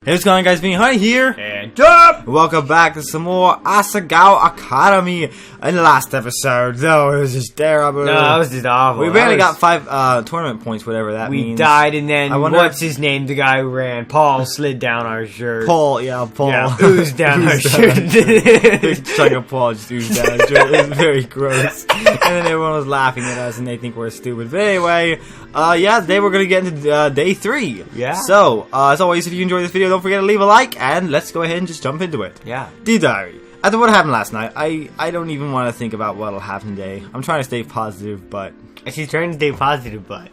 Hey, what's going on, guys? Vinnie here, and NOOB! Welcome back to some more Asagao Academy. In the last episode, though, it was just terrible. No, it was just awful. We barely got 5 tournament points, whatever that means. We died, and then, what's his name, the guy who ran? Paul slid down our shirt. Paul. Yeah, oozed down our shirt. Big chunk of Paul just oozed down our shirt. It was very gross. And then everyone was laughing at us, and they think we're stupid. But anyway, yeah, today we're going to get into day 3. Yeah. So, as always, if you enjoyed this video, don't forget to leave a like, and let's go ahead and just jump into it. Yeah. Dear Diary, after what happened last night, I don't even want to think about what'll happen today. I'm trying to stay positive, but... She's trying to stay positive, but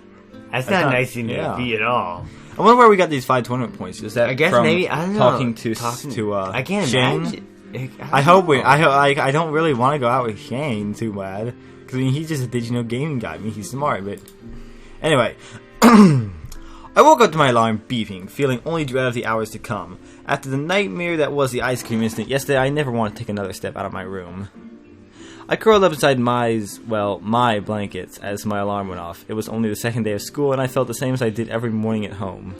that's not nice thing to be at all. I wonder where we got these 5 tournament points. Is that I guess from maybe, I don't know. Talking to I can't Shane? imagine. I don't really want to go out with Shane too bad. Because, I mean, he's just a digital gaming guy. I mean, he's smart, but... Anyway... I woke up to my alarm beeping, feeling only dread of the hours to come. After the nightmare that was the ice cream incident yesterday, I never want to take another step out of my room. I curled up inside my blankets as my alarm went off. It was only the second day of school, and I felt the same as I did every morning at home.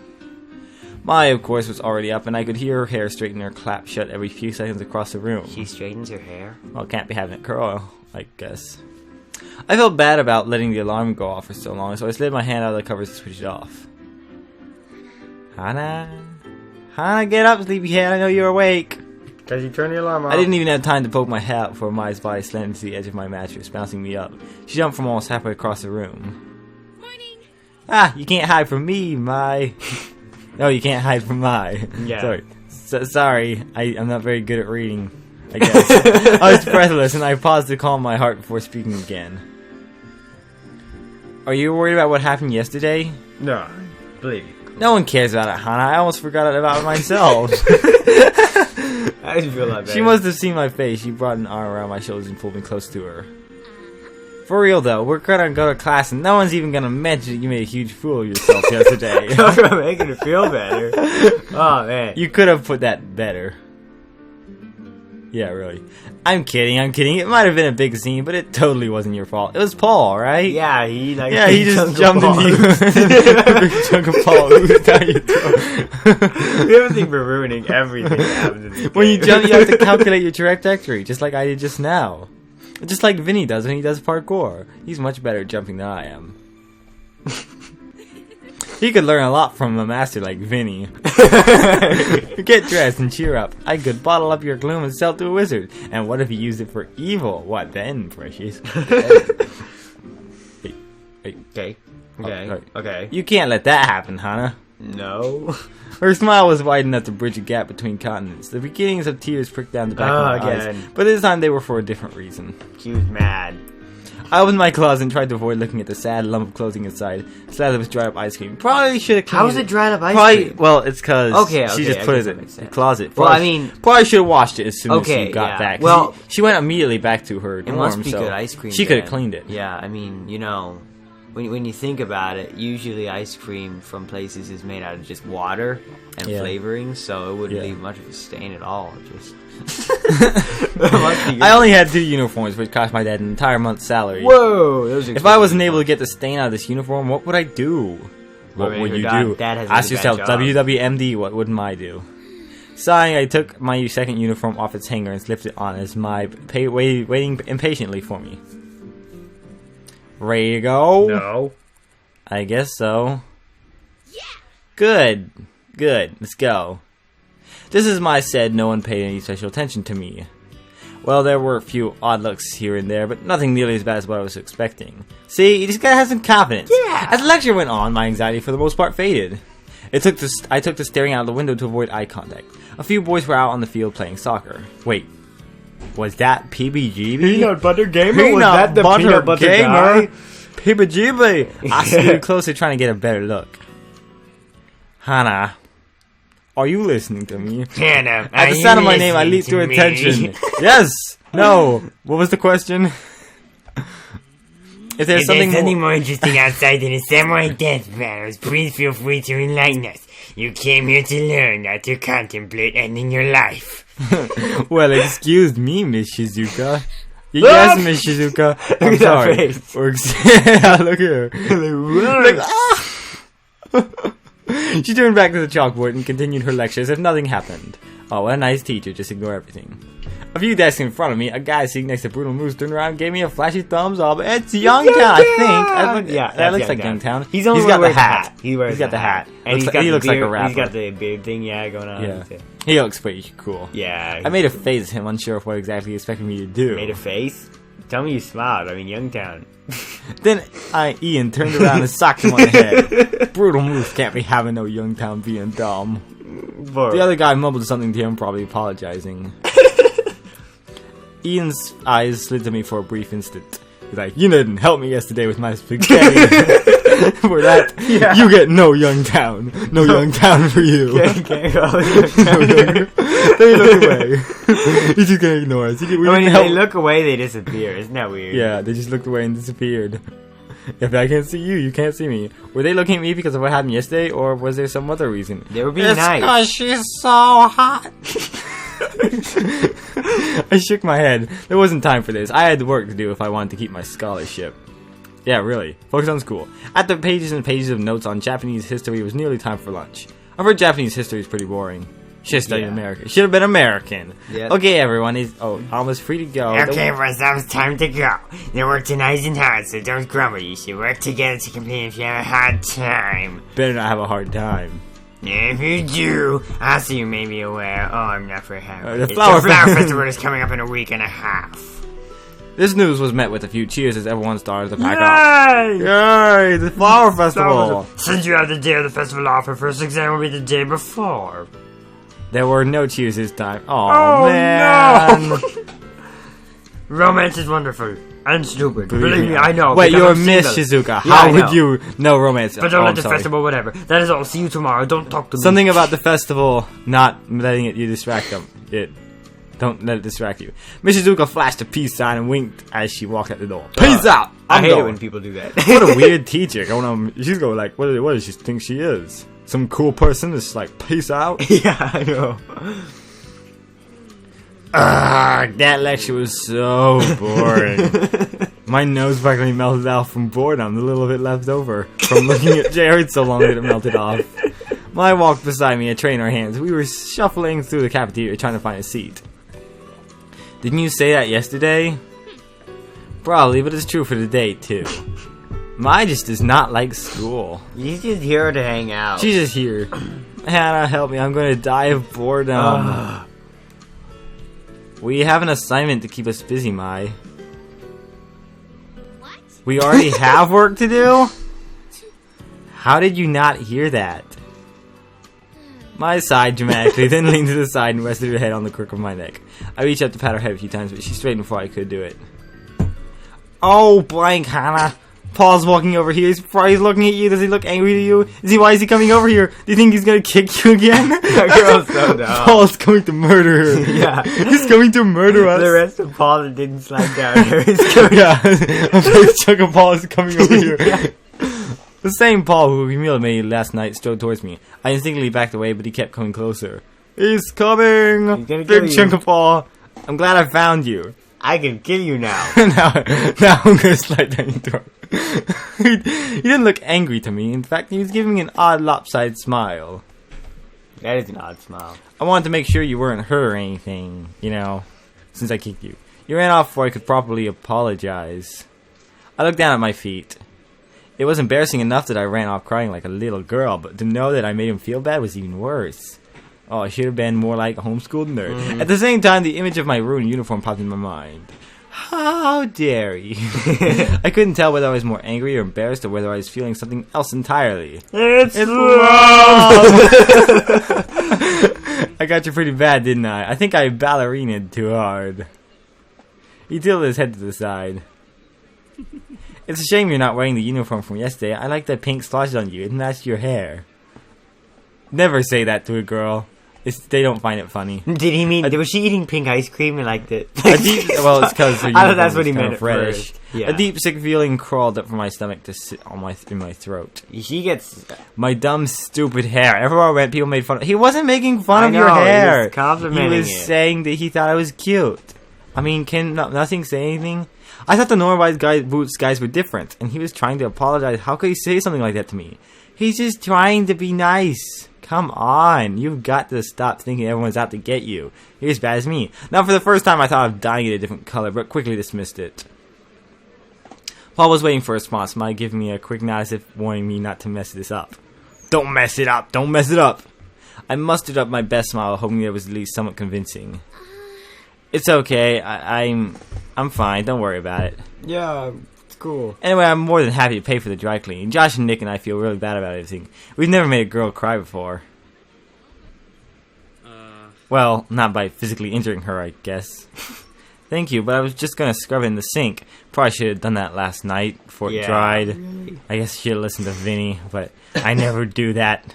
Mai, of course, was already up, and I could hear her hair straighten her clap shut every few seconds across the room. She straightens her hair? Well, can't be having it curl, I guess. I felt bad about letting the alarm go off for so long, so I slid my hand out of the covers to switch it off. Hana, get up, sleepyhead. I know you're awake. Because you turned the alarm off. I didn't even have time to poke my head out before Mai's body slammed to the edge of my mattress, bouncing me up. She jumped from almost halfway across the room. Morning. Ah, you can't hide from me, Mai. No, you can't hide from Mai. Yeah. Sorry, I'm not very good at reading, I guess. I was breathless, and I paused to calm my heart before speaking again. Are you worried about what happened yesterday? No, believe me. No one cares about it, Hana. I almost forgot about it myself. I just feel that bad. She must have seen my face. She brought an arm around my shoulders and pulled me close to her. For real, though, we're gonna go to class and no one's even gonna mention that you made a huge fool of yourself yesterday. I'm making it feel better. Oh, man. You could have put that better. Yeah, really. I'm kidding. It might have been a big scene, but it totally wasn't your fault. It was Paul, right? Yeah, he just jumped into you. A big chunk of Paul oozed down your throat. We have a thing for ruining everything that happens in this game. When you jump, you have to calculate your trajectory, just like I did just now. Just like Vinnie does when he does parkour. He's much better at jumping than I am. He could learn a lot from a master like Vinnie. Get dressed and cheer up. I could bottle up your gloom and sell it to a wizard. And what if he used it for evil? What then, precious? Okay. You can't let that happen, Hana. No. Her smile was wide enough to bridge a gap between continents. The beginnings of tears pricked down the back of my eyes. But this time they were for a different reason. She was mad. I opened my closet and tried to avoid looking at the sad lump of clothing inside. Slab of dried up ice cream. Probably should have cleaned it. How is it dried up ice cream? Well, it's because she just put it in the closet. Probably should have washed it as soon as she got back. Well, she went immediately back to her dorm, it must be good ice cream. She could have cleaned it. Yeah, I mean, you know, when you think about it, usually ice cream from places is made out of just water and flavoring, so it wouldn't leave much of a stain at all. Just I only had 2 uniforms, which cost my dad an entire month's salary. Whoa! If I wasn't able to get the stain out of this uniform, what would I do? What would you do? Ask yourself, WWMD, what would Mai do? Sighing, I took my second uniform off its hanger and slipped it on as Mai waiting impatiently for me. Ready to go? No. I guess so. Yeah. Good. Let's go. Just as Mai said, no one paid any special attention to me. Well, there were a few odd looks here and there, but nothing nearly as bad as what I was expecting. See, you just gotta have some confidence. Yeah. As the lecture went on, my anxiety for the most part faded. I took to staring out the window to avoid eye contact. A few boys were out on the field playing soccer. Wait, was that PBGB? Peanut Butter Gamer? Was that the Peanut Butter Gamer? PBGB! I stood closer trying to get a better look. Hana, are you listening to me? Hannah, at the sound of my name, I leaped to attention. Yes! No! What was the question? If there's something more interesting outside than a samurai death battles, please feel free to enlighten us. You came here to learn, not to contemplate ending your life. Well, excuse me, Miss Shizuka. Yes, Miss Shizuka. I'm sorry. Yeah, look here. She turned back to the chalkboard and continued her lecture as if nothing happened. Oh, what a nice teacher, just ignore everything. A few desks in front of me, a guy sitting next to Brutal Moose turned around and gave me a flashy thumbs up. It's Youngtown, I think. That looks like Youngtown. He's got the hat. He got the hat. And he looks like a rapper. He's got the beard thing, going on. Yeah. He looks pretty cool. Yeah. I made a face at him, unsure of what exactly he expected me to do. Made a face? Tell me you smiled. I mean, Youngtown. Then Ian turned around and socked him on the head. Brutal Moose can't be having no Youngtown being dumb. The other guy mumbled something to him, probably apologizing. Ian's eyes slid to me for a brief instant. He's like, you didn't help me yesterday with my spaghetti. For that, you get no Youngtown. No Youngtown for you. They look away. He's just gonna ignore us. When they look away, they disappear. Isn't that weird? Yeah, they just looked away and disappeared. If I can't see you, you can't see me. Were they looking at me because of what happened yesterday, or was there some other reason? They were being nice. Because she's so hot. I shook my head. There wasn't time for this. I had work to do if I wanted to keep my scholarship. Yeah, really. Focus on school. After pages and pages of notes on Japanese history, it was nearly time for lunch. I've heard Japanese history is pretty boring. Should have studied American. Should have been American. Yep. Okay, everyone is almost free to go. Okay, boys, now it's time to go. The work tonight's and hard, so don't grumble. You should work together to complete if you have a hard time. Better not have a hard time. If you do, also you may be aware. Oh, I'm not very happy. The flower festival is coming up in a week and a half. This news was met with a few cheers as everyone started to pack up. Yay! The flower festival! Since you have the day of the festival off, your first exam will be the day before. There were no cheers this time. Oh man! No. Romance is wonderful and stupid. Believe me, I know. Wait, you're Miss Shizuka. How would you know romance? But don't let the festival, whatever. That is all. See you tomorrow. Don't talk to me. Something about the festival not letting you distract them. Don't let it distract you. Miss Shizuka flashed a peace sign and winked as she walked out the door. Peace out! I hate it when people do that. What a weird teacher. She's going like, what does she think she is? Some cool person that's like, peace out? Yeah, I know. That lecture was so boring. My nose practically melted off from boredom. The little bit left over from looking at Jared so long that it melted off. Mai walked beside me, a tray in our hands. We were shuffling through the cafeteria trying to find a seat. Didn't you say that yesterday? Probably, but it's true for today too. Mai just does not like school. She's just here to hang out. She's just here. Hannah, help me. I'm going to die of boredom. We have an assignment to keep us busy, Mai. What? We already have work to do? How did you not hear that? Mai sighed dramatically, then leaned to the side and rested her head on the crook of my neck. I reached up to pat her head a few times, but she straightened before I could do it. Oh, blank, Hannah. Paul's walking over here. He's probably looking at you. Does he look angry to you? Why is he coming over here? Do you think he's gonna kick you again? That girl's so dumb. Paul's going to murder her. Yeah. He's going to murder us. The rest of Paul that didn't slide down here is going. Yeah. A big chunk of Paul is coming over here. Yeah. The same Paul who humiliated me last night strode towards me. I instinctively backed away, but he kept coming closer. He's coming! Big chunk of Paul. I'm glad I found you. I can kill you now. now I'm gonna slide down your throat. He didn't look angry to me. In fact, he was giving me an odd lopsided smile. That is an odd smile. I wanted to make sure you weren't hurt or anything, since I kicked you. You ran off before I could properly apologize. I looked down at my feet. It was embarrassing enough that I ran off crying like a little girl, but to know that I made him feel bad was even worse. Oh, I should have been more like a homeschooled nerd. Mm-hmm. At the same time, the image of my ruined uniform popped in my mind. How dare you? I couldn't tell whether I was more angry or embarrassed or whether I was feeling something else entirely. It's love! I got you pretty bad, didn't I? I think I ballerinaed too hard. He tilted his head to the side. It's a shame you're not wearing the uniform from yesterday. I like the pink splotches on you. It matched your hair. Never say that to a girl. They don't find it funny. Did he mean... was she eating pink ice cream and liked it? Well, it's because I thought that's what he meant at first. Yeah. A deep, sick feeling crawled up from my stomach to sit in my throat. She gets... My dumb, stupid hair. Everywhere I went, people made fun of... He wasn't making fun of your hair. He was complimenting He was saying that he thought I was cute. I mean, can nothing say anything? I thought the normal guys were different, and he was trying to apologize. How could he say something like that to me? He's just trying to be nice. Come on. You've got to stop thinking everyone's out to get you. You're as bad as me. Now, for the first time, I thought of dyeing it a different color, but quickly dismissed it. Paul was waiting for a response, might give me a quick nod as if warning me not to mess this up. Don't mess it up. Don't mess it up. I mustered up my best smile, hoping that it was at least somewhat convincing. It's okay. I'm fine. Don't worry about it. Yeah, it's cool. Anyway, I'm more than happy to pay for the dry cleaning. Josh and Nick and I feel really bad about everything. We've never made a girl cry before. Well, not by physically injuring her, I guess. Thank you, but I was just gonna scrub it in the sink. Probably should have done that last night before it dried. Really? I guess I should have listened to Vinnie, but I never do that.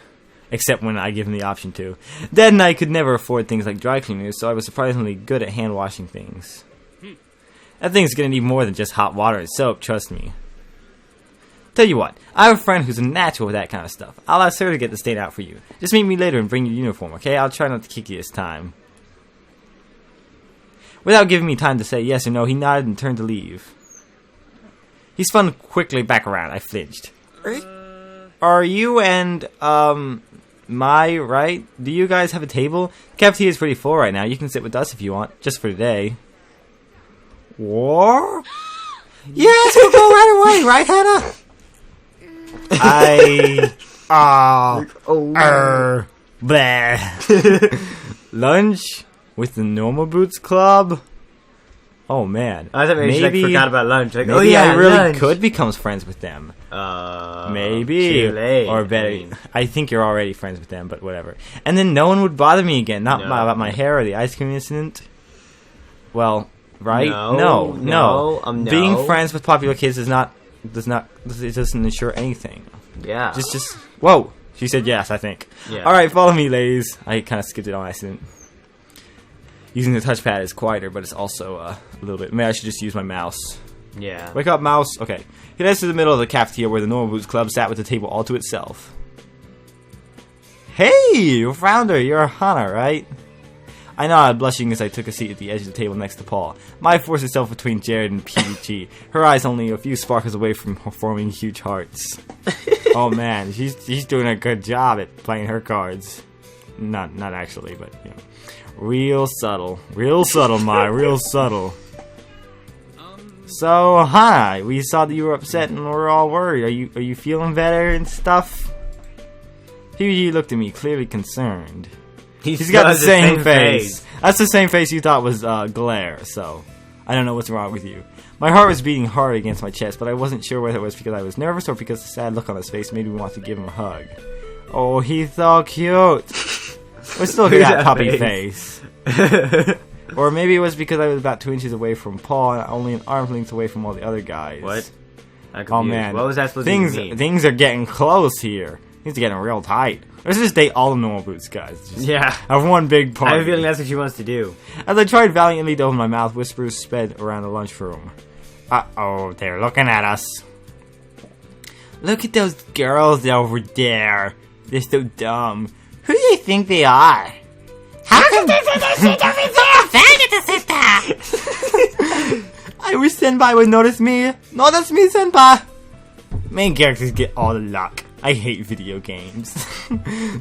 Except when I give him the option to. Dad and I could never afford things like dry cleaners, so I was surprisingly good at hand washing things. That thing's gonna need more than just hot water and soap, trust me. Tell you what, I have a friend who's a natural with that kind of stuff. I'll ask her to get the stain out for you. Just meet me later and bring your uniform, okay? I'll try not to kick you this time. Without giving me time to say yes or no, he nodded and turned to leave. He spun quickly back around. I flinched. Are you and, Mai, right? Do you guys have a table? The cafeteria is pretty full right now. You can sit with us if you want, just for today. War? Yes, we'll go right away, right, Hannah? Lunch with the Normal Boots Club? Oh man. I thought maybe you forgot about lunch. Like, maybe I really could become friends with them. Maybe. Late. Or better. I think you're already friends with them, but whatever. And then no one would bother me again. Not about my hair or the ice cream incident. Well, right? No. Being friends with popular kids it doesn't ensure anything. Yeah. Just whoa. She said yes, I think. Yeah. Alright, follow me, ladies. I kind of skipped it on accident. Using the touchpad is quieter, but it's also a little bit... Maybe I should just use my mouse. Yeah. Wake up, mouse. Okay. He heads to the middle of the cafeteria where the Normal Boots Club sat with the table all to itself. Hey, you found her. You're Hana, right? I nodded, blushing as I took a seat at the edge of the table next to Paul. Mai forced herself between Jirard and PG, her eyes only a few sparkles away from forming huge hearts. Oh man, she's doing a good job at playing her cards. Not actually, but you know. Real subtle, Mai, real subtle. So, hi, we saw that you were upset and we're all worried. Are you feeling better and stuff? PG looked at me, clearly concerned. He's got the same face. That's the same face you thought was glare, so I don't know what's wrong with you. My heart was beating hard against my chest, but I wasn't sure whether it was because I was nervous or because the sad look on his face made me want to give him a hug. Oh, he's so cute. I still got that puppy face. Or maybe it was because I was about 2 inches away from Paul and only an arm's length away from all the other guys. What? Oh man, what was that supposed to mean? Things are getting close here. Things are getting real tight. Let's just date all the Normal Boots guys. Just have one big party. I have a feeling that's what she wants to do. As I tried valiantly to open my mouth, whispers sped around the lunchroom. Uh-oh, they're looking at us. Look at those girls over there. They're so dumb. Who do you think they are? How come they sit over there? I wish Senpai would notice me. Notice me, Senpai. Main characters get all the luck. I hate video games.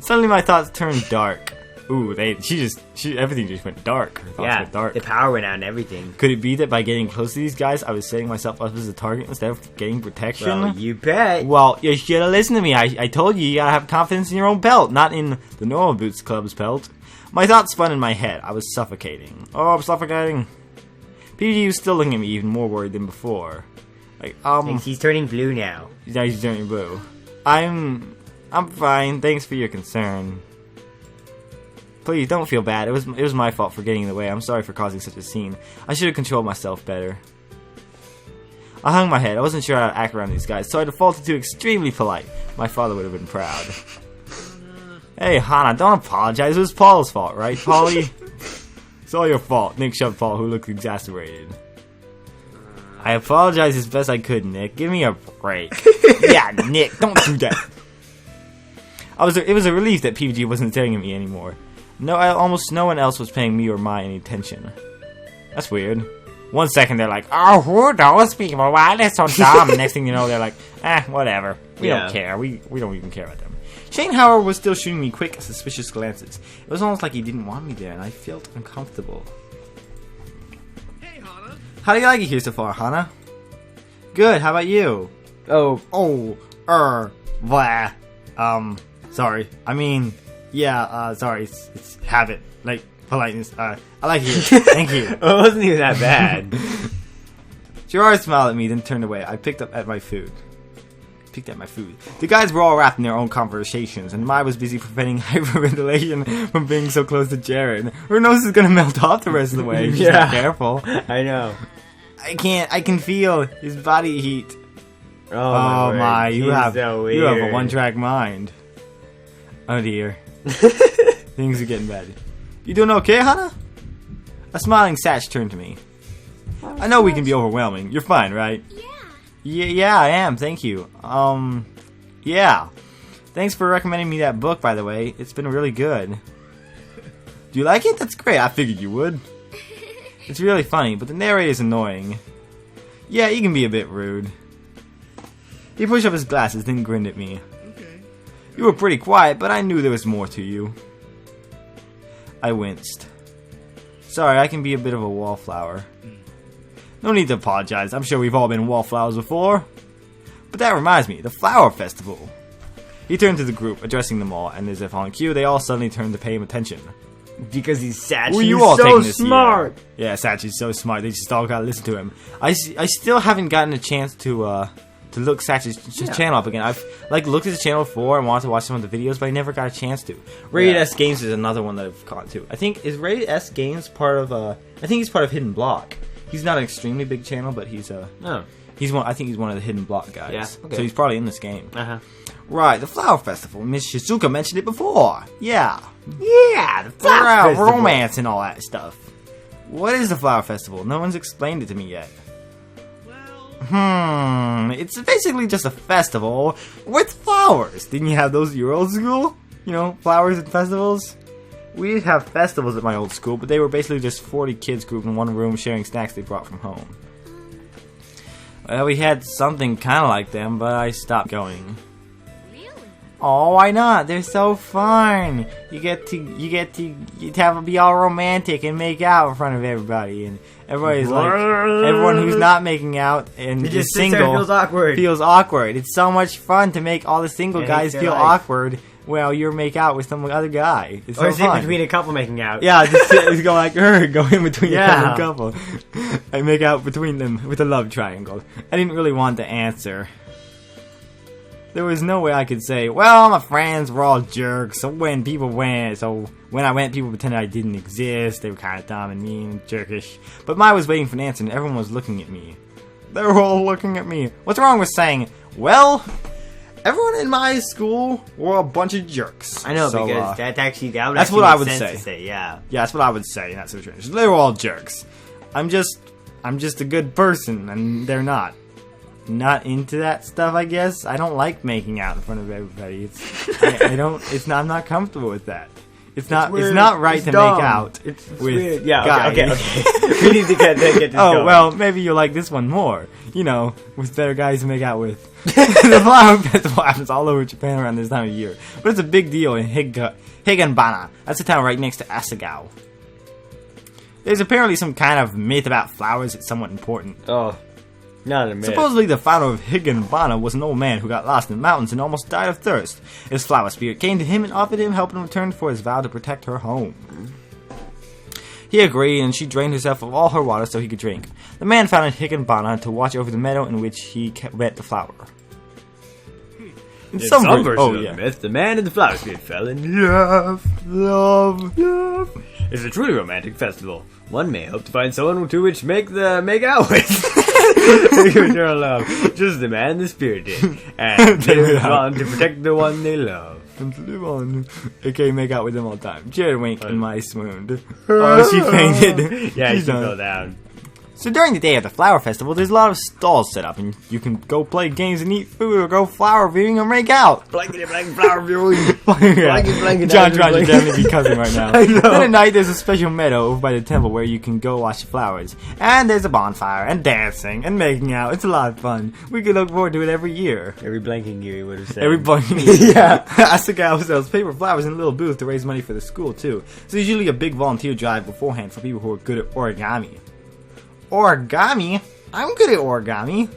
Suddenly my thoughts turned dark. Ooh, everything just went dark. Went dark. The power went out and everything. Could it be that by getting close to these guys, I was setting myself up as a target instead of getting protection? Well, you bet. Well, you should have listened to me. I told you gotta have confidence in your own belt, not in the Normal Boots Club's belt. My thoughts spun in my head. I was suffocating. Oh, I'm suffocating. PG was still looking at me, even more worried than before. Like, he's turning blue now. Now he's turning blue. I'm fine. Thanks for your concern. Please don't feel bad. It was my fault for getting in the way. I'm sorry for causing such a scene. I should have controlled myself better. I hung my head. I wasn't sure how to act around these guys, so I defaulted to extremely polite. My father would have been proud. Hey, Hana, don't apologize. It was Paul's fault, right, Paulie? It's all your fault. Nick shoved Paul, who looked exasperated. I apologize as best I could, Nick. Give me a break. Yeah, Nick, don't do that. It was a relief that PG wasn't staring at me anymore. Almost no one else was paying me or Mai any attention. That's weird. 1 second they're like, oh, who are those people? Why are they so dumb? Next thing you know, they're like, whatever. We don't care. We don't even care about them. Shane, however, was still shooting me quick, suspicious glances. It was almost like he didn't want me there, and I felt uncomfortable. Hey, Hana. How do you like it here so far, Hana? Good, how about you? Oh, Blah. Sorry. I mean, yeah, sorry, it's habit. Like, politeness. I like you. Thank you. it wasn't even that bad. Jirard smiled at me, then turned away. I picked at my food. The guys were all wrapped in their own conversations, and Mai was busy preventing hyperventilation from being so close to Jared. Her nose is gonna melt off the rest of the way if she's not careful. I know. I can feel his body heat. Oh my, you have so a one-track mind. Oh dear. Things are getting bad. You doing okay, Hana? A smiling Satch turned to me. I know we can be overwhelming. You're fine, right? Yeah, I am. Thank you. Yeah. Thanks for recommending me that book, by the way. It's been really good. Do you like it? That's great. I figured you would. It's really funny, but the narrator's annoying. Yeah, he can be a bit rude. He pushed up his glasses, then grinned at me. Okay. You were pretty quiet, but I knew there was more to you. I winced. Sorry, I can be a bit of a wallflower. No need to apologize. I'm sure we've all been wallflowers before. But that reminds me, the flower festival. He turned to the group, addressing them all, and as if on cue, they all suddenly turned to pay him attention. Because he's Satch. Were you he's all so taking this smart. Year? Yeah, Satch is so smart. They just all gotta listen to him. I still haven't gotten a chance to look Satch's channel up again. I've looked at his channel before and wanted to watch some of the videos, but I never got a chance to. Rated S Games is another one that I've gone to. I think is Rated S Games part of I think he's part of Hidden Block. He's not an extremely big channel, but he's he's one. I think he's one of the Hidden Block guys. Yeah, okay. So he's probably in this game. Right, the Flower Festival. Miss Shizuka mentioned it before. Yeah, the Flower Festival. Romance and all that stuff. What is the Flower Festival? No one's explained it to me yet. It's basically just a festival with flowers. Didn't you have those at your old school? You know, flowers and festivals? We did have festivals at my old school, but they were basically just 40 kids grouped in one room sharing snacks they brought from home. Well, we had something kind of like them, but I stopped going. Oh, why not? They're so fun. You get to be all romantic and make out in front of everybody, and everybody's like, everyone who's not making out and is single feels awkward. It's so much fun to make all the single guys feel awkward while you make out with some other guy. It's or so fun. in between a couple making out. Yeah, just go like go in between a couple. I make out between them with a love triangle. I didn't really want to answer. There was no way I could say, well, my friends were all jerks, so when I went, people pretended I didn't exist, they were kind of dumb and mean and jerkish. But Mai was waiting for an answer and everyone was looking at me. They were all looking at me. What's wrong with saying, well, everyone in my school were a bunch of jerks. I know, so, because that's what I would say. Yeah, that's what I would say in that situation. They were all jerks. I'm just a good person, and they're not. Not into that stuff, I guess. I don't like making out in front of everybody. I'm not comfortable with that. It's not right to make out with weird. Yeah, guys. Okay. We need to get this going. Well, maybe you like this one more. You know, with better guys to make out with. The Flower Festival happens all over Japan around this time of year. But it's a big deal in Higanbana. That's a town right next to Asagao. There's apparently some kind of myth about flowers that's somewhat important. Oh. Not a myth. Supposedly, the founder of Higanbana was an old man who got lost in the mountains and almost died of thirst. His flower spirit came to him and offered him help in return for his vow to protect her home. He agreed, and she drained herself of all her water so he could drink. The man founded Higanbana to watch over the meadow in which he met the flower. In some version of the myth, the man and the flower spirit fell in love. It's a truly romantic festival. One may hope to find someone to which make out with. Eternal love, just the man and the spirit did, and they live on to protect the one they love. And to live on, aka make out with them all the time. Jared winked and Mai swooned. Oh, she fainted. Yeah, she fell down. So during the day of the flower festival, there's a lot of stalls set up, and you can go play games and eat food, or go flower viewing, or make out. Blankety blank flower viewing. John's definitely be cussing right now. Then at night, there's a special meadow over by the temple where you can go watch the flowers. And there's a bonfire, and dancing, and making out. It's a lot of fun. We can look forward to it every year. Every blanking year, you would have said. Every blanking yeah. Asagao sells paper flowers in a little booth to raise money for the school, too. So there's usually a big volunteer drive beforehand for people who are good at origami. Origami? I'm good at origami.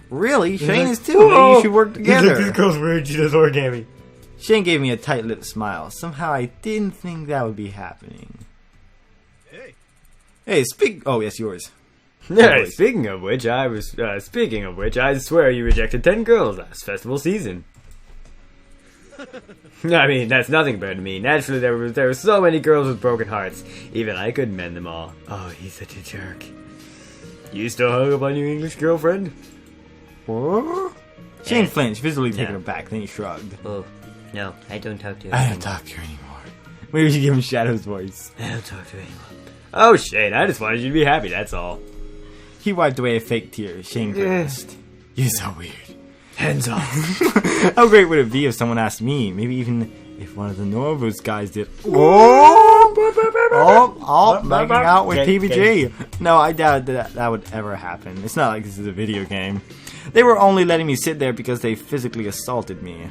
Really? Shane is too. Maybe you should work together. This girl's weird. She does origami. Shane gave me a tight-lipped smile. Somehow I didn't think that would be happening. Hey, speak. Oh, yes, yours. Yeah, speaking of which, I swear you rejected 10 girls last festival season. I mean, that's nothing compared to me. Naturally, there were so many girls with broken hearts. Even I couldn't mend them all. Oh, he's such a jerk. You still hung up on your English girlfriend? What? Shane flinched, visibly taken aback. Then he shrugged. Oh, no, I don't talk to her I don't talk to her anymore. Maybe we should give him Shadow's voice. I don't talk to her anymore. Oh, Shane, I just wanted you to be happy, that's all. He wiped away a fake tear. Shane grimaced. You're so weird. Hands off. How great would it be if someone asked me? Maybe even if one of the NOOB guys did. Making out with PBG. No, I doubt that would ever happen. It's not like this is a video game. They were only letting me sit there because they physically assaulted me.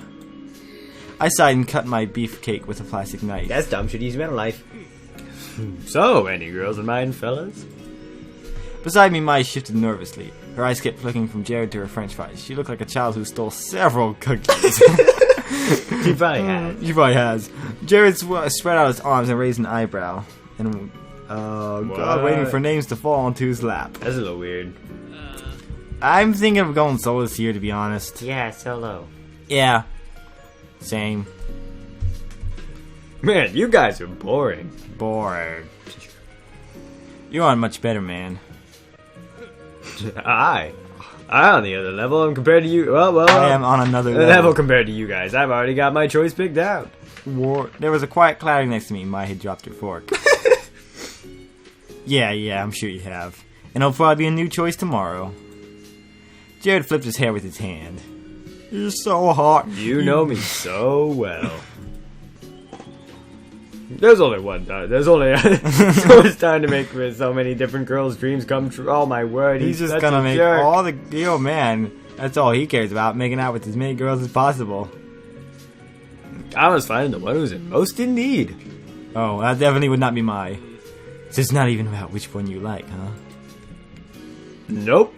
I sighed and cut my beefcake with a plastic knife. That's dumb. Should use a mental life. So, any girls in mind, fellas? Beside me, Mai shifted nervously. Her eyes kept flicking from Jirard to her french fries. She looked like a child who stole several cookies. She probably has. She probably has. Jirard spread out his arms and raised an eyebrow. And, God, waiting for names to fall onto his lap. That's a little weird. I'm thinking of going solo this year, to be honest. Yeah, solo. Yeah. Same. Man, you guys are boring. Boring. You're on much better, man. I on the other level. I'm compared to you. Well, I am on another level compared to you guys. I've already got my choice picked out. There was a quiet clattering next to me. Mai had dropped her fork. Yeah, I'm sure you have. And it'll probably be a new choice tomorrow. Jirard flipped his hair with his hand. You're so hot. You know me so well. There's only one time. There's only so much time to make so many different girls' dreams come true. Oh my word! He's just gonna make all the man. That's all he cares about, making out with as many girls as possible. I was finding the one who's most in need. Oh, that definitely would not be Mai. So it's not even about which one you like, huh? Nope.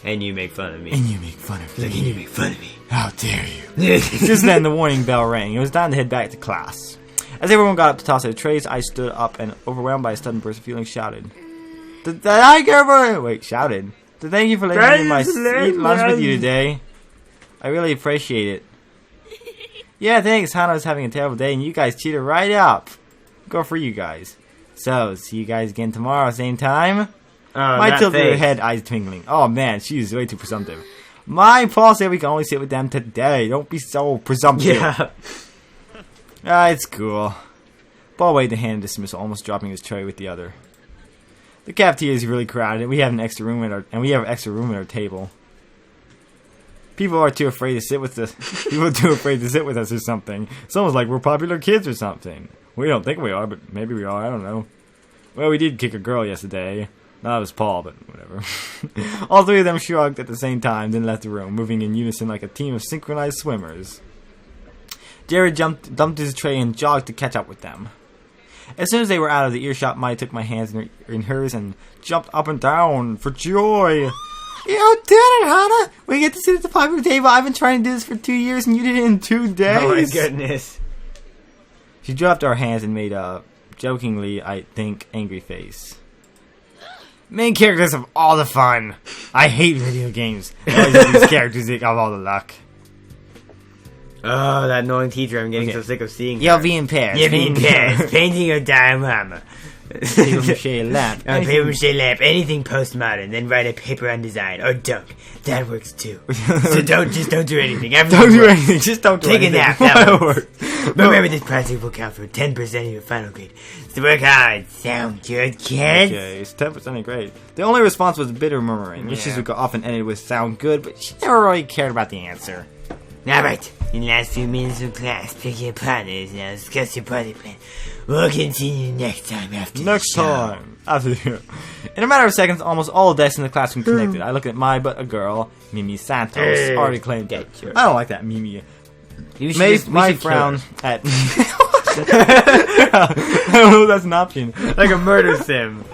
And you make fun of me. And you make fun of me. And you make fun of me. How dare you? Just then, the warning bell rang. It was time to head back to class. As everyone got up to toss their trays, I stood up and, overwhelmed by a sudden burst of feeling, shouted. Shouted. Thank you for letting me my eat lunch with you today. I really appreciate it. Yeah, thanks. Hana was having a terrible day, and you guys cheated right up. Go for you guys. So, see you guys again tomorrow, same time? Mai tilted her head, eyes twinkling. Oh man, she's way too presumptive. Paul said we can only sit with them today. Don't be so presumptive. Yeah. It's cool. Paul waved a hand in dismissal, almost dropping his tray with the other. The cafeteria is really crowded. We have an extra room at our table. People are too afraid to sit with us. People are too afraid to sit with us or something. Someone's like we're popular kids or something. We don't think we are, but maybe we are. I don't know. Well, we did kick a girl yesterday. No, it was Paul, but whatever. All three of them shrugged at the same time, then left the room, moving in unison like a team of synchronized swimmers. Jirard dumped his tray and jogged to catch up with them. As soon as they were out of the earshot, Mai took my hands in hers and jumped up and down for joy. You did it, Hana! We get to sit at the popular table. I've been trying to do this for 2 years, and you did it in 2 days. Oh my goodness. She dropped our hands and made a, jokingly, I think, angry face. Main characters have all the fun. I hate video games. These characters have all the luck. Oh, that annoying teacher. I'm getting so sick of seeing You'll be in pairs. You'll be in pairs. Painting a diorama. Paper-mache lamp. Paper-mache lamp. Anything postmodern. Then write a paper on design. Or don't. That works too. So don't do anything. Don't do anything. Just don't do anything. Take a nap. That works. But remember, this project will count for 10% of your final grade. So work hard. Sound good, kids? Okay, it's 10% of grade. The only response was bitter murmuring, which is often ended with sound good, but she never really cared about the answer. Alright, In the last few minutes of class, pick your partners and discuss your party plan. We'll continue next time after Next the show. time. After In a matter of seconds, almost all desks in the classroom connected. I look at my but a girl, Mimi Santos, already claimed it. I don't like that Mimi. My frown at... I don't know if that's an option. Like a murder sim.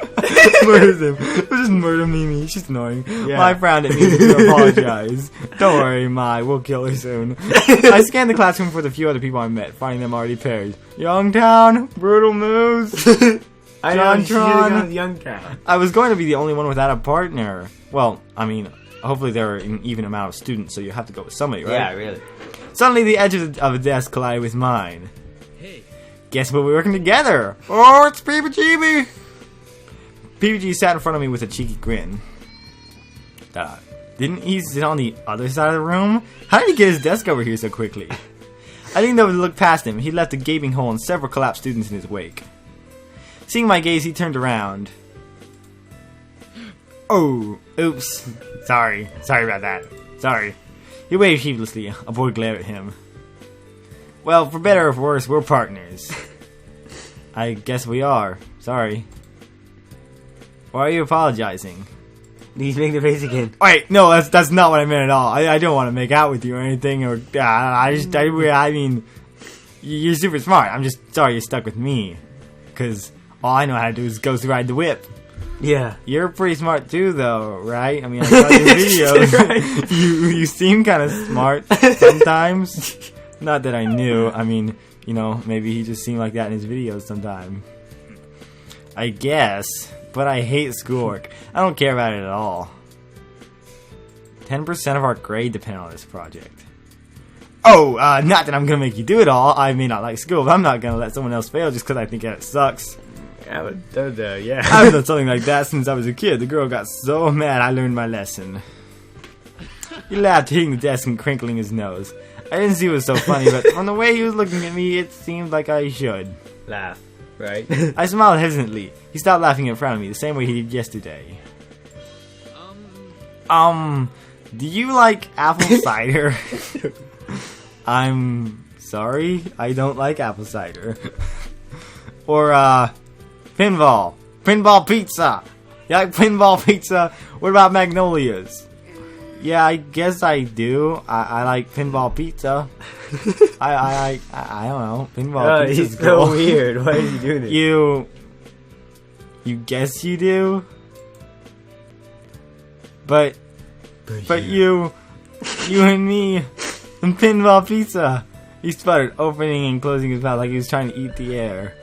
Murder sim. We'll just murder Mimi. She's annoying. Yeah. My frowned at me to apologize. Don't worry, Mai. We'll kill her soon. I scanned the classroom for the few other people I met, finding them already paired. Youngtown, Brutal Moose, John Youngtown. I was going to be the only one without a partner. Well, I mean, hopefully there are an even amount of students, so you have to go with somebody, right? Yeah, really. Suddenly, the edge of a desk collided with mine. Guess we'll be working together. Oh, it's PBGB. PBG sat in front of me with a cheeky grin. Didn't he sit on the other side of the room? How did he get his desk over here so quickly? I didn't know to look past him. He left a gaping hole and several collapsed students in his wake. Seeing my gaze, he turned around. Oh, oops. Sorry about that. Sorry. He waved heedlessly. A boy glared at him. Well, for better or for worse, we're partners. I guess we are. Sorry. Why are you apologizing? He's making the face again. Wait, no, that's not what I meant at all. I don't want to make out with you or anything. Or I mean, you're super smart. I'm just sorry you're stuck with me. Because all I know how to do is ghost ride the whip. Yeah. You're pretty smart too, though, right? I mean, I saw your videos. Right. You seem kind of smart sometimes. Not that I knew. I mean, you know, maybe he just seemed like that in his videos sometime. I guess. But I hate schoolwork. I don't care about it at all. 10% of our grade depend on this project. Oh, not that I'm gonna make you do it all. I may not like school, but I'm not gonna let someone else fail just because I think it sucks. Yeah. I've done something like that since I was a kid. The girl got so mad I learned my lesson. He laughed, hitting the desk and crinkling his nose. I didn't see it was so funny, but from the way he was looking at me, it seemed like I should. Laugh, right? I smiled hesitantly. He stopped laughing in front of me, the same way he did yesterday. Do you like apple cider? I'm sorry, I don't like apple cider. Or, pinball. Pinball pizza. You like pinball pizza? What about magnolias? Yeah, I guess I do. I like pinball pizza. I don't know. Pinball pizza's he's cool. so weird. Why is he doing this? You guess you do? But you and me and pinball pizza. He sputtered, opening and closing his mouth like he was trying to eat the air.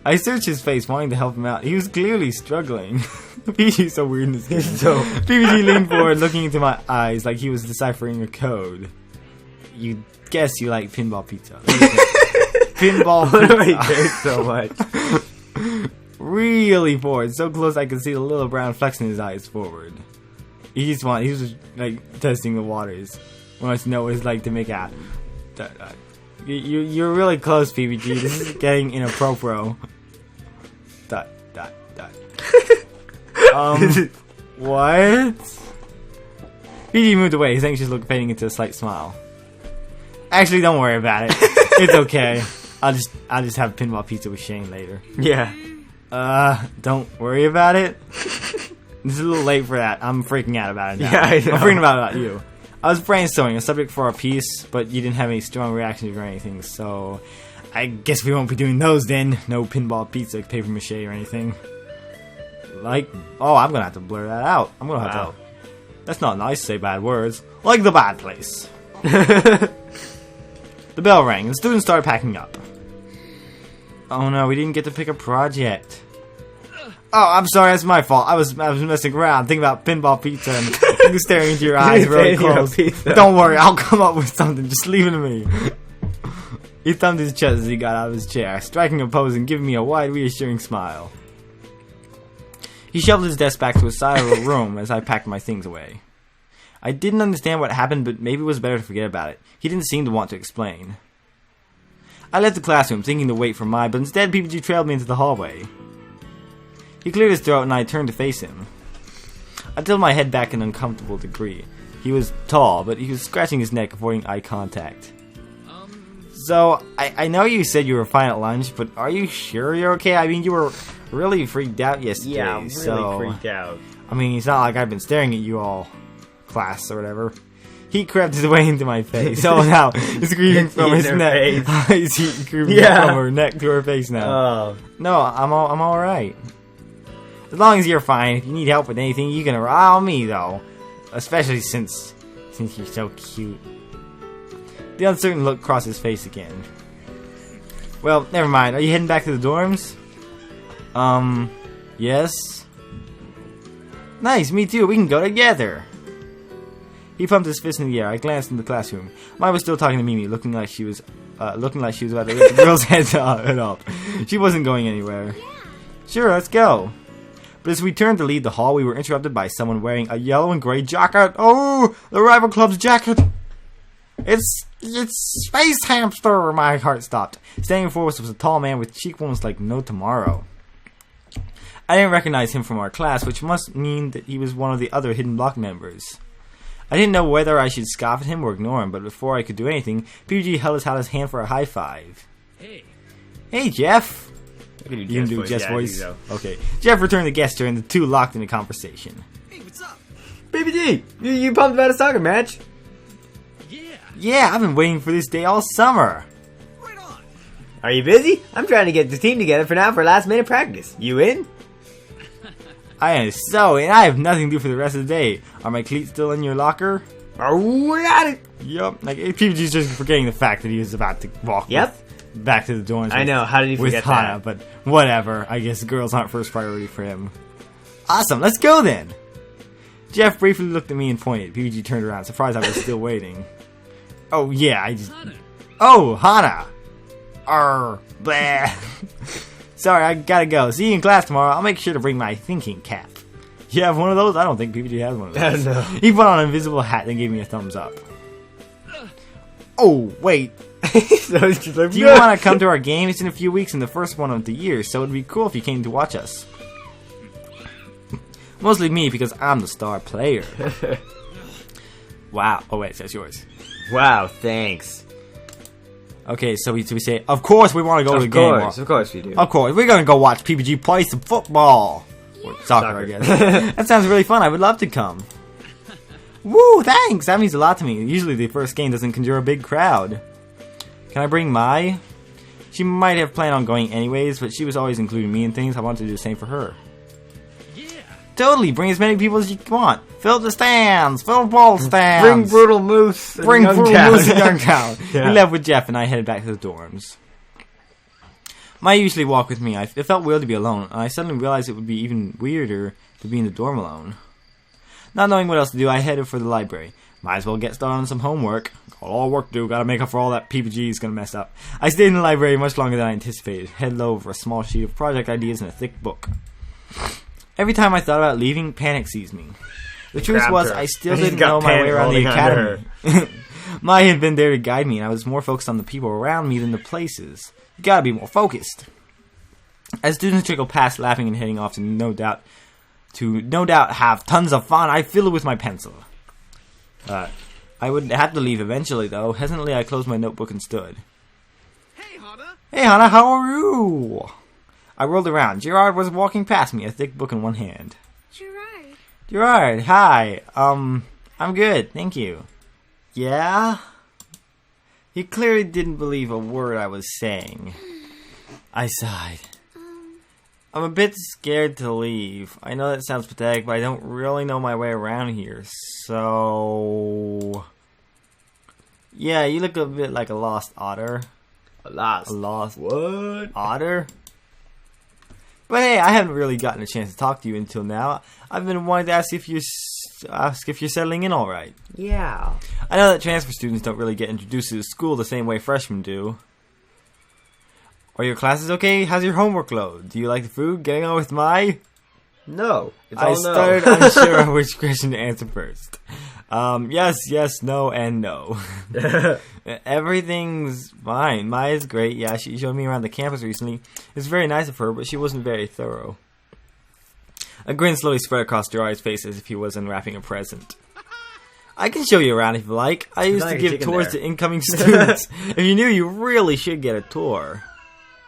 I searched his face, wanting to help him out. He was clearly struggling. PBG's so weird in this game. PBG leaned forward, looking into my eyes like he was deciphering a code. You guess you like pinball pizza. Pinball pizza. Why do I care so much? Really forward, so close I could see the little brown flecks in his eyes forward. He was like testing the waters. Wants to know what it's like to make out. You're really close, PBG. This is getting inappropriate. What? PBG moved away, his anxious look fading into a slight smile. Actually, don't worry about it. It's okay. I'll just have pinball pizza with Shane later. Yeah. Don't worry about it. This is a little late for that. I'm freaking out about it now. Yeah, I know. I'm freaking out about you. I was brainstorming a subject for our piece, but you didn't have any strong reactions or anything, so I guess we won't be doing those then. No pinball pizza, paper mache or anything. Like, oh, I'm gonna have to blur that out. I'm gonna have to. That's not nice to say bad words. Like the bad place. The bell rang, and the students started packing up. Oh no, we didn't get to pick a project. Oh, I'm sorry, that's my fault. I was messing around, thinking about pinball pizza and staring into your eyes really close. Don't worry, I'll come up with something. Just leave it to me. He thumped his chest as he got out of his chair, striking a pose and giving me a wide, reassuring smile. He shoved his desk back to his side of the room as I packed my things away. I didn't understand what happened, but maybe it was better to forget about it. He didn't seem to want to explain. I left the classroom, thinking to wait for Mai, but instead PBG trailed me into the hallway. He cleared his throat and I turned to face him. I tilted my head back in an uncomfortable degree. He was tall, but he was scratching his neck, avoiding eye contact. So, I know you said you were fine at lunch, but are you sure you're okay? I mean, you were really freaked out yesterday. Yeah, really freaked out. I mean, it's not like I've been staring at you all class or whatever. He crept his way into my face. Oh, now he's creeping from his neck. He's creeping from her neck to her face now. Oh. No, I'm all right. As long as you're fine. If you need help with anything, you can rely on me, though. Especially since you're so cute. The uncertain look crossed his face again. Well, never mind. Are you heading back to the dorms? Yes. Nice, me too. We can go together. He pumped his fist in the air. I glanced in the classroom. Maya was still talking to Mimi, looking like she was about to rip the girl's head up. She wasn't going anywhere. Sure, let's go. But as we turned to leave the hall, we were interrupted by someone wearing a yellow and gray jacket. Oh, the rival club's jacket. It's Space Hamster! My heart stopped. Standing before us was a tall man with cheekbones like no tomorrow. I didn't recognize him from our class, which must mean that he was one of the other Hidden Block members. I didn't know whether I should scoff at him or ignore him, but before I could do anything, PG held his hand for a high five. Hey, Jeff! You can do Jeff's voice? Okay. Jeff returned the gesture and the two locked in a conversation. Hey, what's up? Baby D, you pumped about a soccer match? Yeah, I've been waiting for this day all summer. Right on. Are you busy? I'm trying to get the team together for last minute practice. You in? I am so in. I have nothing to do for the rest of the day. Are my cleats still in your locker? Oh, we got it. Yup. Like, PPG's just forgetting the fact that he was about to walk back to the dorms. I know. How did he forget Hana, that? But whatever. I guess girls aren't first priority for him. Awesome. Let's go then. Jeff briefly looked at me and pointed. PPG turned around, surprised I was still waiting. Oh, yeah, Oh, Hana! Blah. Sorry, I gotta go. See you in class tomorrow. I'll make sure to bring my thinking cap. You have one of those? I don't think PPG has one of those. No. He put on an invisible hat and gave me a thumbs up. Oh, wait. So it's just like, Do you want to come to our game? It's in a few weeks and the first one of the year, so it'd be cool if you came to watch us. Mostly me, because I'm the star player. Wow. Oh, wait, that's yours. Wow, thanks. Okay, so we say, of course we want to go to the game. Of course we do. Of course, we're going to go watch PPG play some football. Or soccer, I guess. That sounds really fun. I would love to come. Woo, thanks. That means a lot to me. Usually the first game doesn't conjure a big crowd. Can I bring Mai? She might have planned on going anyways, but she was always including me in things. I wanted to do the same for her. Totally, bring as many people as you want. Fill the stands, fill ball stands. Bring Brutal Moose. Bring Brutal Moose in Youngtown. We left with Jeff and I headed back to the dorms. Maya usually walked with me. It felt weird to be alone, and I suddenly realized it would be even weirder to be in the dorm alone. Not knowing what else to do, I headed for the library. Might as well get started on some homework. Got all work to do, gotta make up for all that PPG is gonna mess up. I stayed in the library much longer than I anticipated, head low over a small sheet of project ideas and a thick book. Every time I thought about leaving, panic seized me. The truth was, I still didn't know my way around the academy. Maya had been there to guide me, and I was more focused on the people around me than the places. You gotta be more focused. As students trickled past, laughing and heading off to no doubt have tons of fun, I filled it with my pencil. I would have to leave eventually, though. Hesitantly, I closed my notebook and stood. Hey, Hana. Hey, Hana, how are you? I rolled around. Jirard was walking past me, a thick book in one hand. Jirard, hi. I'm good, thank you. Yeah? He clearly didn't believe a word I was saying. I sighed. I'm a bit scared to leave. I know that sounds pathetic, but I don't really know my way around here, so... Yeah, you look a bit like a lost otter. A lost what? Otter? But hey, I haven't really gotten a chance to talk to you until now. I've been wanting to ask if you're settling in all right. Yeah. I know that transfer students don't really get introduced to the school the same way freshmen do. Are your classes okay? How's your homework load? Do you like the food? Getting on with Mai? No. I started unsure on which question to answer first. Yes, no, and no. Everything's fine. Maya's great. Yeah, she showed me around the campus recently. It's very nice of her, but she wasn't very thorough. A grin slowly spread across Jirard's face as if he was unwrapping a present. I can show you around if you like. I used to like a give chicken tours there. to incoming students. If you knew, you really should get a tour.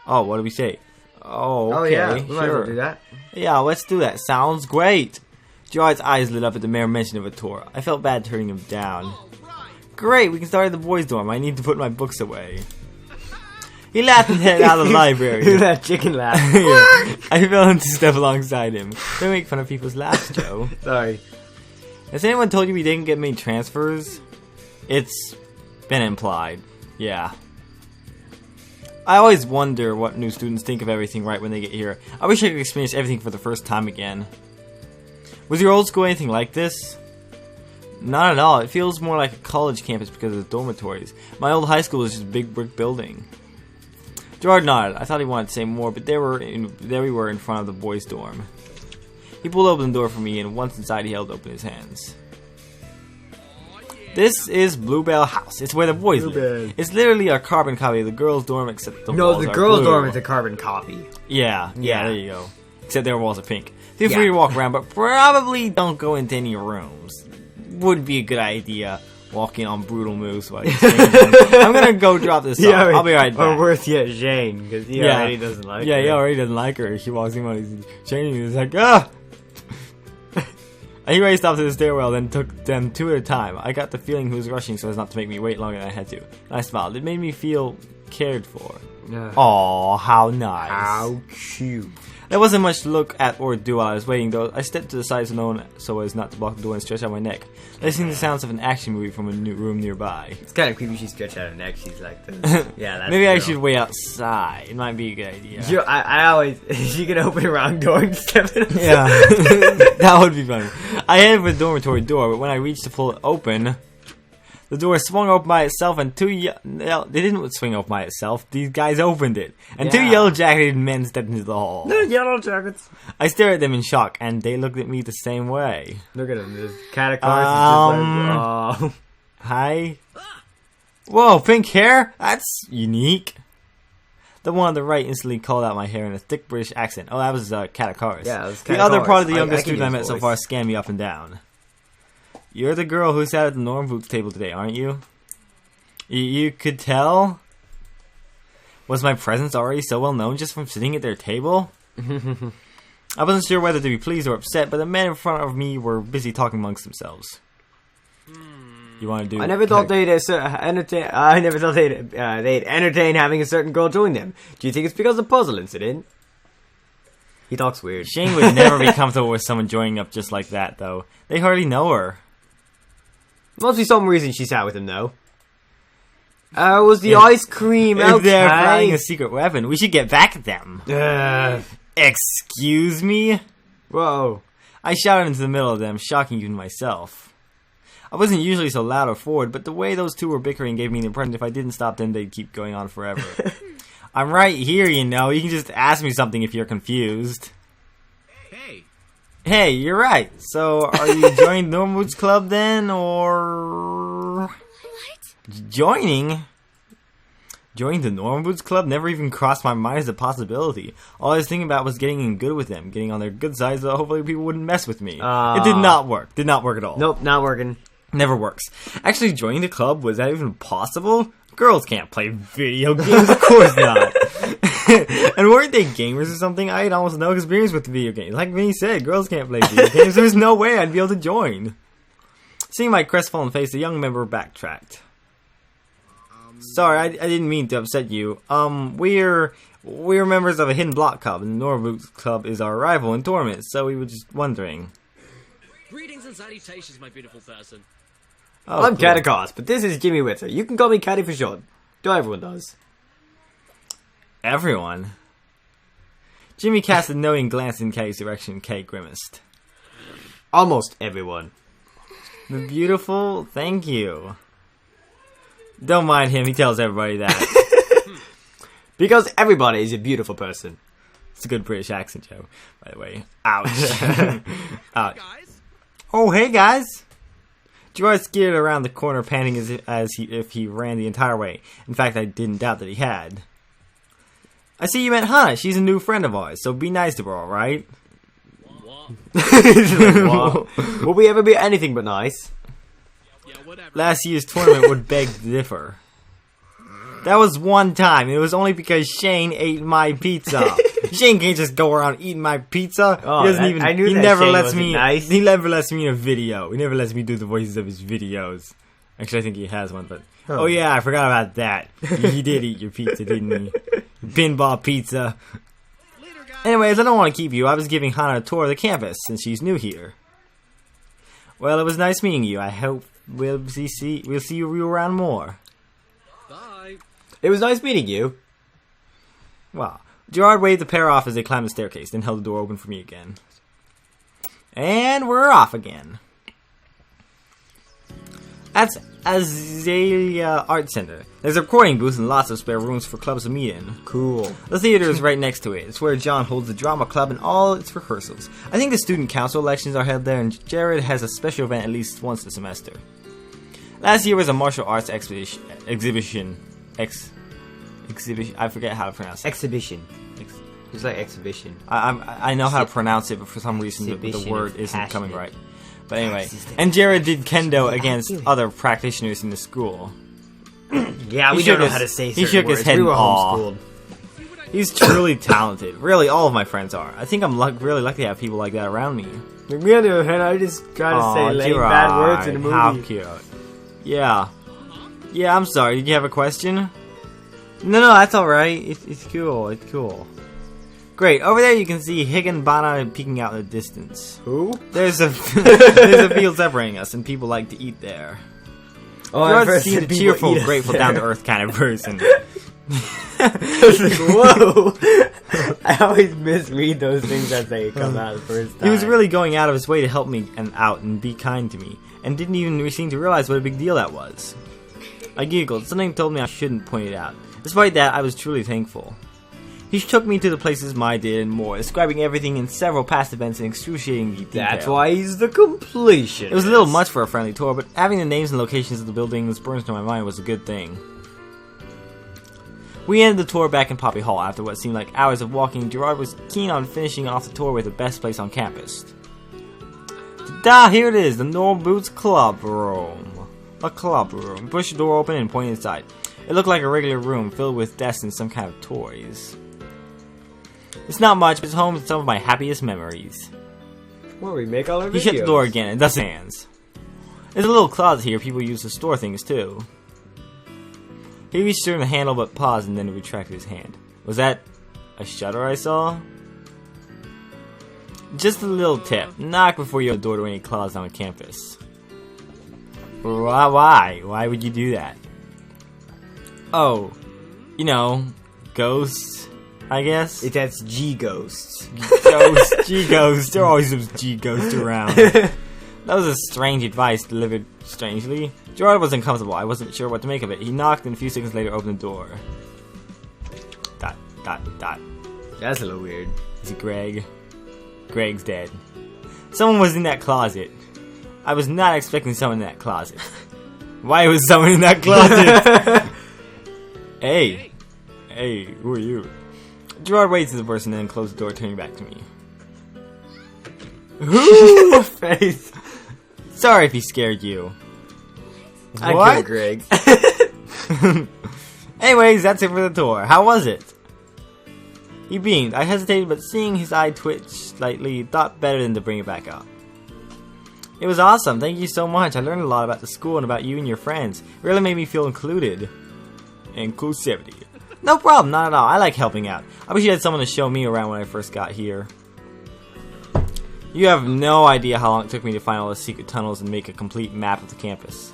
Oh, what do we say? Oh, okay, yeah, we might as well do that. Yeah, let's do that. Sounds great. Jirard's eyes lit up at the mere mention of a tour. I felt bad turning him down. Great, we can start at the boys' dorm. I need to put my books away. He laughed and headed out of the library. That chicken laugh. Yeah. I fell into step alongside him. Don't make fun of people's laughs, Joe. Sorry. Has anyone told you we didn't get many transfers? It's been implied. Yeah. I always wonder what new students think of everything right when they get here. I wish I could experience everything for the first time again. Was your old school anything like this? Not at all. It feels more like a college campus because of the dormitories. My old high school was just a big brick building. Jirard nodded. I thought he wanted to say more, but there we were in front of the boys' dorm. He pulled open the door for me, and once inside, he held open his hands. This is Bluebell House. It's where the boys live. It's literally a carbon copy of the girls' dorm, except the walls the are girls' blue. dorm is a carbon copy. Yeah, there you go. Except their walls are pink. Feel free to walk around, but probably don't go into any rooms. Would be a good idea. Walking on brutal moves while you're I'm gonna go drop this off. I'll be right back. Or worse yet, Shane, because he already doesn't like her. Yeah, he already doesn't like her. She walks in while he's changing. He's like, ah! He raced up to the stairwell, then took them two at a time. I got the feeling he was rushing so as not to make me wait longer than I had to. And I smiled. It made me feel cared for. Aw, how nice. How cute. There wasn't much to look at or do while I was waiting, though. I stepped to the side so as not to block the door and stretch out my neck, listening to the sounds of an action movie from a new room nearby. It's kind of creepy she stretched out her neck. She's like this. Yeah, that's Maybe I real. should wait outside. It might be a good idea. I always... She can open the wrong door and step in. Yeah, that would be funny. I headed for the dormitory door, but when I reached to pull it open, the door swung open by itself, and they didn't swing open by itself. These guys opened it, and two yellow-jacketed men stepped into the hall. They're yellow jackets. I stared at them in shock, and they looked at me the same way. Look at them. This catacombs is just like, Hi. Whoa, pink hair? That's unique. The one on the right instantly called out my hair in a thick British accent. Oh, that was Catakaris. Yeah, it was The other Catakaris. part of the youngest I can student I use met so voice. far scanned me up and down. You're the girl who sat at the Norm Boots table today, aren't you? You could tell? Was my presence already so well known just from sitting at their table? I wasn't sure whether to be pleased or upset, but the men in front of me were busy talking amongst themselves. You want to do? I never thought they'd entertain. I never thought they'd entertain having a certain girl join them. Do you think it's because of the puzzle incident? He talks weird. Shane would never be comfortable with someone joining up just like that, though. They hardly know her. Must be some reason she sat with him, though. Was the ice cream If they're okay? planning a secret weapon, we should get back at them. Excuse me? Whoa. I shouted into the middle of them, shocking even myself. I wasn't usually so loud or forward, but the way those two were bickering gave me the impression if I didn't stop them, they'd keep going on forever. I'm right here, you know. You can just ask me something if you're confused. Hey. Hey, you're right. So, are you joining Norwood's club then, or... What? Joining the Norwood's club never even crossed my mind as a possibility. All I was thinking about was getting in good with them, getting on their good side so hopefully people wouldn't mess with me. It did not work. Did not work at all. Nope, not working. Never works. Actually, joining the club, was that even possible? Girls can't play video games, of course not. And weren't they gamers or something? I had almost no experience with video games. Like Vinnie said, girls can't play video games. There's no way I'd be able to join. Seeing my crestfallen face, the young member backtracked. Sorry, I didn't mean to upset you. We're members of a hidden block club, and the Norwood Club is our rival in tournaments, so we were just wondering. Greetings and salutations, my beautiful person. Oh, I'm cool. Catacos, but this is Jimmy Witter. You can call me Catty for short. Do everyone does. Everyone? Jimmy cast a knowing glance in Kay's direction. Kay grimaced. Almost everyone. The beautiful, thank you. Don't mind him, he tells everybody that. Because everybody is a beautiful person. It's a good British accent, Joe, by the way. Ouch. Ouch. Guys, Oh, hey guys! Jirard skidded around the corner, panting if he ran the entire way. In fact, I didn't doubt that he had. I see you met Hannah. She's a new friend of ours, so be nice to her, alright? what? What? Will we ever be anything but nice? Yeah, whatever. last year's tournament would beg to differ. That was one time. It was only because Shane ate my pizza. Shane can't just go around eating my pizza. Oh, he doesn't even. I knew he that never Shane lets wasn't me. nice. He never lets me in a video. He never lets me do the voices of his videos. Actually, I think he has one, but oh yeah, I forgot about that. He did eat your pizza, didn't he? Pinball pizza. Anyways, I don't want to keep you. I was giving Hana a tour of the campus since she's new here. Well, it was nice meeting you. I hope we'll see you around more. Bye. It was nice meeting you. Wow. Jirard waved the pair off as they climbed the staircase, then held the door open for me again. And we're off again. That's Azalea Art Center. There's a recording booth and lots of spare rooms for clubs to meet in. Cool. The theater is right next to it. It's where John holds the drama club and all its rehearsals. I think the student council elections are held there, and Jirard has a special event at least once a semester. Last year was a martial arts exhibition. I forget how to pronounce it. Exhibition. It's like exhibition. I know how to pronounce it, but for some reason the word isn't passionate. coming right. But anyway, and Jirard did kendo against other practitioners in the school. Yeah, we don't know how to say certain He shook his words. head We in were awe. homeschooled. He's truly talented. Really, all of my friends are. I think I'm really lucky to have people like that around me. On the other hand, I just try to say lame Jirard, bad words in a movie. How cute. Yeah. Yeah, I'm sorry. Did you have a question? No, that's alright. It's cool. It's cool. Great. Over there you can see Higginbana peeking out in the distance. Who? There's a field separating us, and people like to eat there. Oh, I've Jirard heard seemed a people cheerful, eat us grateful, there. down-to-earth kind of person. Whoa! I always misread those things as they come out the first time. He was really going out of his way to help me out and be kind to me, and didn't even seem to realize what a big deal that was. I giggled. Something told me I shouldn't point it out. Despite that, I was truly thankful. He took me to the places Mai did and more, describing everything in several past events in excruciating detail. That's why he's the completionist. It was a little much for a friendly tour, but having the names and locations of the buildings burned into my mind was a good thing. We ended the tour back in Poppy Hall after what seemed like hours of walking. Jirard was keen on finishing off the tour with the best place on campus. Ta-da! Here it is, the NOOB Boots Club Room. A club room. Push the door open and point inside. It looked like a regular room filled with desks and some kind of toys. It's not much, but it's home to some of my happiest memories. Well, we make all our videos. He shut the door again and dusted his hands. There's a little closet here people use to store things too. He reached through the handle but paused and then retracted his hand. Was that a shutter I saw? Just a little tip. Knock before you open the door to any closets on campus. Why? Why would you do that? Oh, you know, ghosts, I guess? That's G-ghosts. Ghosts, G-ghosts. There are always some G-ghosts around. That was a strange advice delivered strangely. Jirard was uncomfortable. I wasn't sure what to make of it. He knocked and a few seconds later opened the door. ... That's a little weird. Is it Greg? Greg's dead. Someone was in that closet. I was not expecting someone in that closet. Why was someone in that closet? Hey, who are you? Jirard waited to the person and then closed the door, turning back to me. Who? Face. Sorry if he scared you. I What? killed Greg. Anyways, that's it for the tour. How was it? He beamed. I hesitated, but seeing his eye twitch slightly, thought better than to bring it back up. It was awesome. Thank you so much. I learned a lot about the school and about you and your friends. It really made me feel included. Inclusivity. No problem, not at all. I like helping out. I wish you had someone to show me around when I first got here. You have no idea how long it took me to find all the secret tunnels and make a complete map of the campus.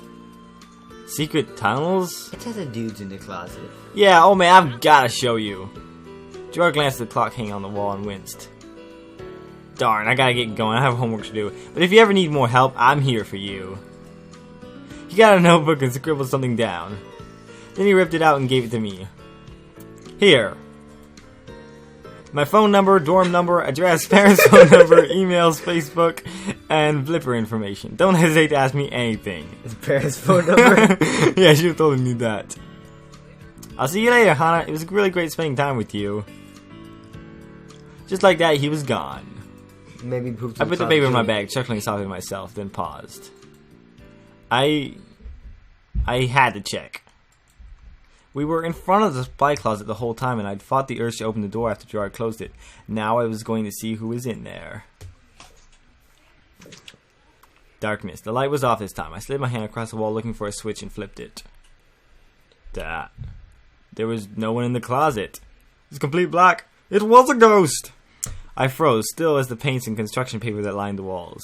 Secret tunnels? It has a dudes in the closet. Yeah, oh man, I've gotta show you. Jirard glanced at the clock hanging on the wall and winced. Darn, I gotta get going. I have homework to do. But if you ever need more help, I'm here for you. He got a notebook and scribbled something down. Then he ripped it out and gave it to me. Here. My phone number, dorm number, address, parents' phone number, emails, Facebook, and Blipper information. Don't hesitate to ask me anything. His parents' phone number? Yeah, I should have told him that. I'll see you later, Hana. It was really great spending time with you. Just like that, he was gone. Maybe pooped. I put the paper in my bag, chuckling softly to myself, then paused. I had to check. We were in front of the supply closet the whole time, and I'd fought the urge to open the door after Jirard closed it. Now I was going to see who was in there. Darkness. The light was off this time. I slid my hand across the wall looking for a switch and flipped it. That. There was no one in the closet. It was complete black. It was a ghost! I froze, still as the paints and construction paper that lined the walls.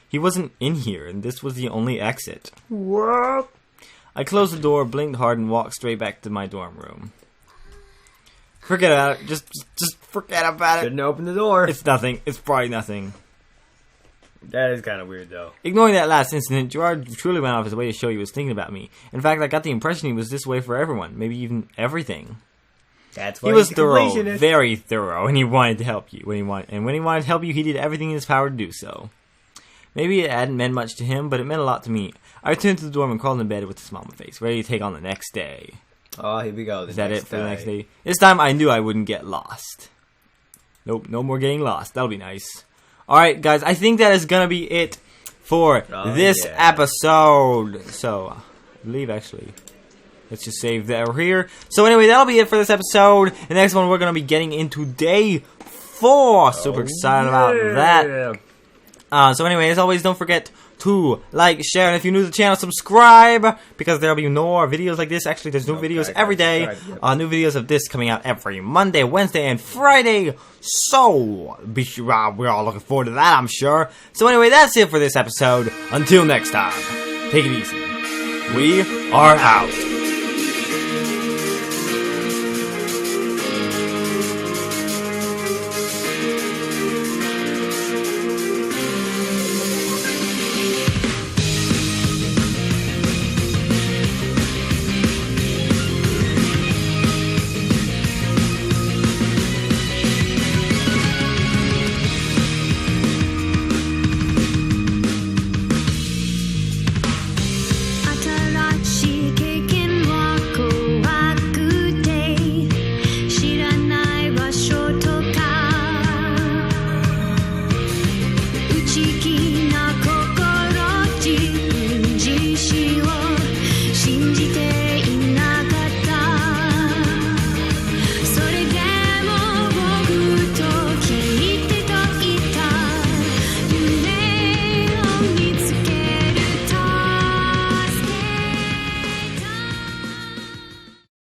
He wasn't in here, and this was the only exit. What? I closed the door, blinked hard, and walked straight back to my dorm room. Forget about it. Just forget about it. Shouldn't open the door. It's nothing. It's probably nothing. That is kind of weird, though. Ignoring that last incident, Jirard truly went off his way to show he was thinking about me. In fact, I got the impression he was this way for everyone. Maybe even everything. That's why he was thorough, very thorough, and he wanted to help you. When he wanted to help you, he did everything in his power to do so. Maybe it hadn't meant much to him, but it meant a lot to me. I returned to the dorm and crawled in bed with a smile on my face, ready to take on the next day. Oh, here we go. Is that it for the next day? This time I knew I wouldn't get lost. Nope, no more getting lost. That'll be nice. Alright, guys, I think that is going to be it for this episode. So, I believe, actually, let's just save that here. So, anyway, that'll be it for this episode. The next one, we're going to be getting into day 4. Super excited about that. So anyway, as always, don't forget to like, share, and if you're new to the channel, subscribe, because there'll be more videos like this. Actually, there's new videos every day. New videos of this coming out every Monday, Wednesday, and Friday. So, be sure, we're all looking forward to that, I'm sure. So anyway, that's it for this episode. Until next time, take it easy. We are out.